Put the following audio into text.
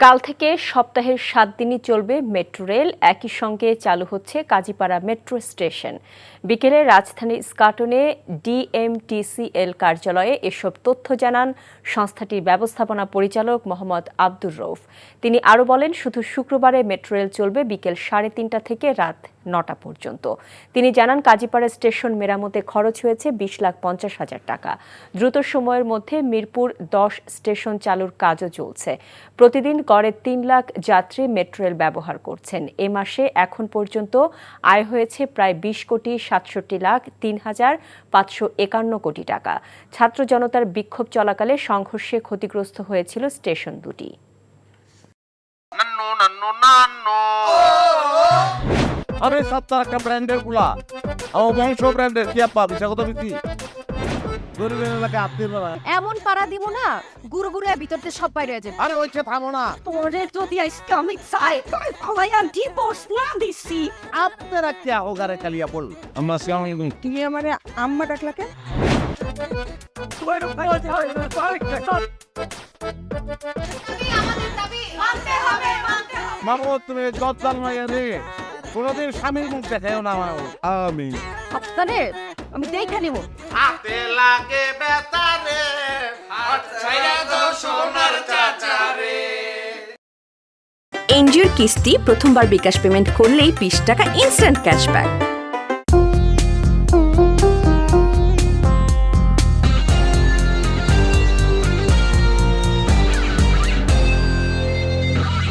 কাল থেকে সপ্তাহের ৭ দিনই চলবে মেট্রো রেল। একই সঙ্গে চালু হচ্ছে কাজীপাড়া মেট্রো স্টেশন। বিকেলে রাজধানীর ইস্কাটনে ডিএমটিসিএল কার্যালয়ে এসব তথ্য জানান সংস্থাটির ব্যবস্থাপনা পরিচালক মোহাম্মদ আব্দুর রউফ। তিনি আরও বলেন, শুধু শুক্রবারে মেট্রো রেল চলবে বিকেল ৩:৩০ থেকে রাত ৯টা পর্যন্ত। তিনি জানান, কাজীপাড়া স্টেশন মেরামতে খরচ হয়েছে ২০,৫০,০০০ টাকা। দ্রুত সময়ের মধ্যে মিরপুর ১০ স্টেশন চালুর কাজও চলছে। প্রতিদিন গড়ে ৩ লাখ যাত্রী মেট্রো রেল ব্যবহার করছেন। এ মাসে এখন পর্যন্ত আয় হয়েছে প্রায় ২০,৬৭,৩,৫৫১ কোটি টাকা। ছাত্র জনতার বিক্ষোভ চলাকালে সংঘর্ষে ক্ষতিগ্রস্ত হয়েছিল স্টেশন দুটি। আরে সপ্তাহ একটা ব্র্যান্ডের গুলা আমার বংশ ব্র্যান্ডের কি আপা বিষয় কত বিক্রি গরিবের এলাকায় আত্মীয় এমন পাড়া দিব না গুরু গুরু ভিতরতে সব বাইরে যাবে। আরে ওইটা থামো না তোরে যদি ইসলামিক সাইড আলায়ান ডিভোর্স না দিছি আপনারা কি হোগারে কালিয়া পড়ল আমরা সিয়ামি তুমি আমারে আম্মা ডাকলাকে মাগো তুমি গদ্দাল মাইয়া রে কোনদিন স্বামীর মুখ দেখাও না আমার আমি আপনারে আমি দেখে নিব। হাতে লাগে বেতারে হাত ছাইরা দাও সোনার চাচারে। এনজিওর কিস্তি প্রথমবার বিকাশ পেমেন্ট করলেই 20 টাকা ইনস্ট্যান্ট ক্যাশব্যাক।